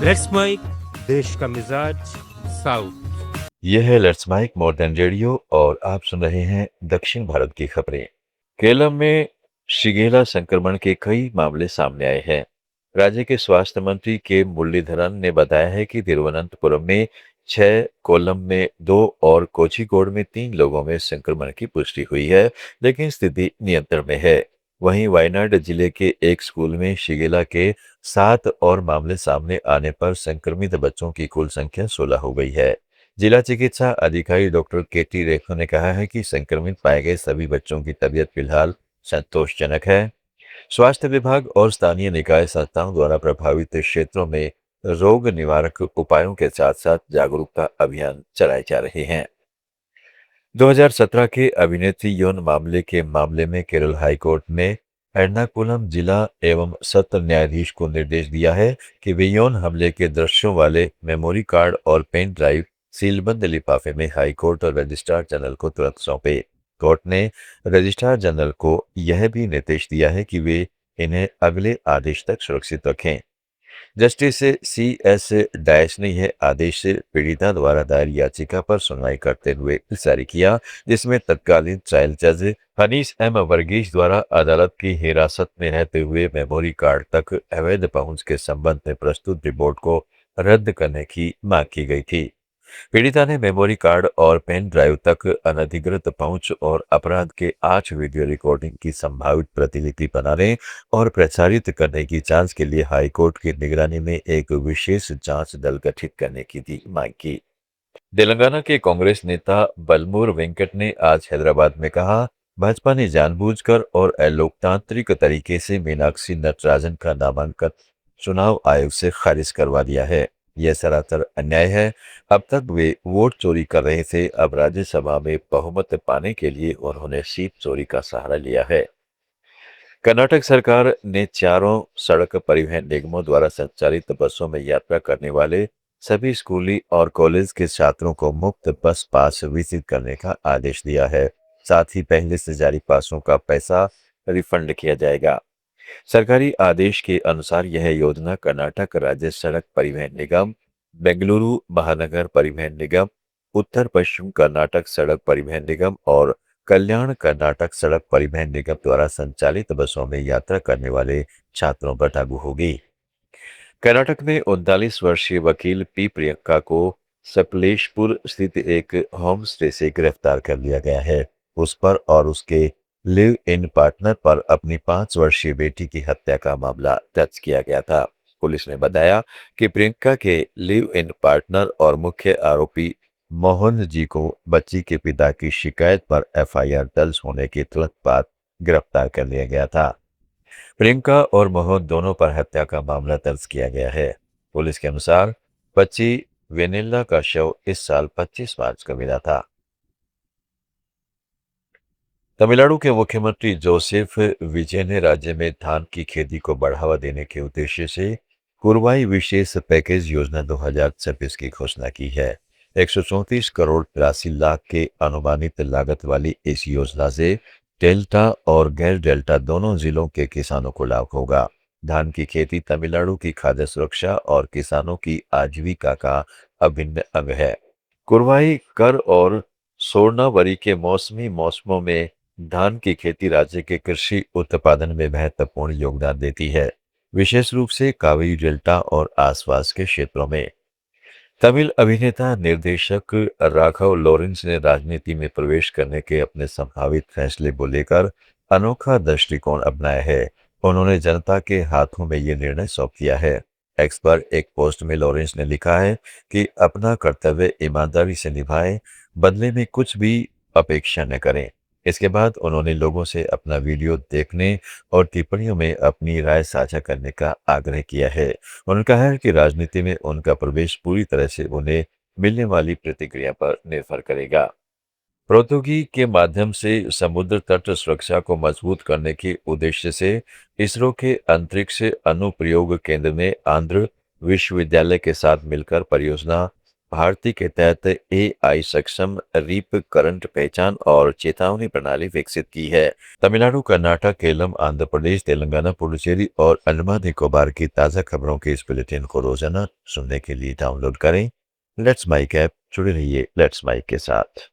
Let's mic देश का मिजाज साउथ। यह है लेट्स माइक मॉडर्न रेडियो और आप सुन रहे हैं दक्षिण भारत की खबरें। केरल में शिगेला संक्रमण के कई मामले सामने आए हैं। राज्य के स्वास्थ्य मंत्री के मुरलीधरन ने बताया है कि तिरुवनंतपुरम में 6, कोल्लम में 2 और कोझिकोड में 3 लोगों में संक्रमण की पुष्टि हुई है, लेकिन स्थिति नियंत्रण में है। वहीं वायनाड जिले के एक स्कूल में शिगेला के 7 और मामले सामने आने पर संक्रमित बच्चों की कुल संख्या 16 हो गई है। जिला चिकित्सा अधिकारी डॉक्टर केटी रेखो ने कहा है कि संक्रमित पाए गए सभी बच्चों की तबीयत फिलहाल संतोषजनक है। स्वास्थ्य विभाग और स्थानीय निकाय संस्थाओं द्वारा प्रभावित क्षेत्रों में रोग निवारक उपायों के साथ साथ जागरूकता अभियान चलाए जा रहे हैं। 2017 के अभिनेत्री यौन मामले के मामले में केरल हाईकोर्ट ने एर्नाकुलम जिला एवं सत्र न्यायाधीश को निर्देश दिया है कि वे यौन हमले के दृश्यों वाले मेमोरी कार्ड और पेन ड्राइव सीलबंद लिफाफे में हाईकोर्ट और रजिस्ट्रार जनरल को तुरंत सौंपे। कोर्ट ने रजिस्ट्रार जनरल को यह भी निर्देश दिया है कि वे इन्हें अगले आदेश तक सुरक्षित रखें। जस्टिस CS डायस ने यह आदेश पीड़िता द्वारा दायर याचिका पर सुनवाई करते हुए जारी किया, जिसमें तत्कालीन ट्रायल जज हनीस M वर्गीस द्वारा अदालत की हिरासत में रहते हुए मेमोरी कार्ड तक अवैध पहुंच के संबंध में प्रस्तुत रिपोर्ट को रद्द करने की मांग की गई थी। पीड़िता ने मेमोरी कार्ड और पेन ड्राइव तक अनधिकृत पहुंच और अपराध के 8 वीडियो रिकॉर्डिंग की संभावित प्रतिलिपि बनाने और प्रसारित करने की जांच के लिए हाईकोर्ट की निगरानी में एक विशेष जांच दल गठित करने की भी मांग की। तेलंगाना के कांग्रेस नेता बलमूर वेंकट ने आज हैदराबाद में कहा, भाजपा ने जानबूझकर और अलोकतांत्रिक तरीके से मीनाक्षी नटराजन का नामांकन चुनाव आयोग से खारिज करवा दिया है। यह सरासर अन्याय है। अब तक वे वोट चोरी कर रहे थे, अब राज्यसभा में बहुमत पाने के लिए उन्होंने सीट चोरी का सहारा लिया है। कर्नाटक सरकार ने चारों सड़क परिवहन निगमों द्वारा संचालित बसों में यात्रा करने वाले सभी स्कूली और कॉलेज के छात्रों को मुफ्त बस पास वितरित करने का आदेश दिया है। साथ ही पहले से जारी पासों का पैसा रिफंड किया जाएगा। सरकारी आदेश के अनुसार यह योजना कर्नाटक राज्य सड़क परिवहन निगम, बेंगलुरु महानगर परिवहन निगम, उत्तर पश्चिम कर्नाटक सड़क परिवहन निगम और कल्याण कर्नाटक सड़क परिवहन निगम द्वारा संचालित बसों में यात्रा करने वाले छात्रों पर लागू होगी। कर्नाटक में 39 वर्षीय वकील पी प्रियंका को सकलेशपुर स्थित एक होम स्टे से गिरफ्तार कर लिया गया है। उस पर और उसके लिव इन पार्टनर पर अपनी 5 वर्षीय बेटी की हत्या का मामला दर्ज किया गया था। पुलिस ने बताया कि प्रियंका के लिव इन पार्टनर और मुख्य आरोपी मोहन जी को बच्ची के पिता की शिकायत पर FIR दर्ज होने के तुरंत बाद गिरफ्तार कर लिया गया था। प्रियंका और मोहन दोनों पर हत्या का मामला दर्ज किया गया है। पुलिस के अनुसार बच्ची वेनिला का शव इस साल 25 मार्च को मिला था। तमिलनाडु के मुख्यमंत्री जोसेफ विजय ने राज्य में धान की खेती को बढ़ावा देने के उद्देश्य से कुरवाई विशेष पैकेज योजना 2026 की घोषणा की है। 134 करोड़ 83 लाख के अनुमानित लागत वाली इस योजना से डेल्टा और गैर डेल्टा दोनों जिलों के किसानों को लाभ होगा। धान की खेती तमिलनाडु की खाद्य सुरक्षा और किसानों की आजीविका का अभिन्न अंग है। कुरवाई कर और सोनावरी के मौसमी मौसमों में धान की खेती राज्य के कृषि उत्पादन में महत्वपूर्ण योगदान देती है, विशेष रूप से कावेरी डेल्टा और आसपास के क्षेत्रों में। तमिल अभिनेता निर्देशक राघव लॉरेंस ने राजनीति में प्रवेश करने के अपने संभावित फैसले को लेकर अनोखा दृष्टिकोण अपनाया है। उन्होंने जनता के हाथों में ये निर्णय सौंप दिया है। एक्स पर एक पोस्ट में लॉरेंस ने लिखा है कि अपना कर्तव्य ईमानदारी से निभाएं, बदले में कुछ भी अपेक्षा न करें। इसके बाद उन्होंने लोगों से अपना वीडियो देखने और टिप्पणियों में अपनी राय साझा करने का आग्रह किया है। उन्होंने कहा है कि राजनीति में उनका प्रवेश पूरी तरह से उन्हें मिलने वाली प्रतिक्रिया पर निर्भर करेगा। प्रौद्योगिकी के माध्यम से समुद्र तट सुरक्षा को मजबूत करने के उद्देश्य से इसरो के अंतरिक्ष अनुप्रयोग केंद्र ने आंध्र विश्वविद्यालय के साथ मिलकर परियोजना भारती के तहत AI सक्षम रीप करंट पहचान और चेतावनी प्रणाली विकसित की है। तमिलनाडु, कर्नाटक, केरल, आंध्र प्रदेश, तेलंगाना, पुडुचेरी और अंडमान निकोबार की ताज़ा खबरों के इस बुलेटिन को रोजाना सुनने के लिए डाउनलोड करें लेट्स माइक ऐप। जुड़े रहिए लेट्स माइक के साथ।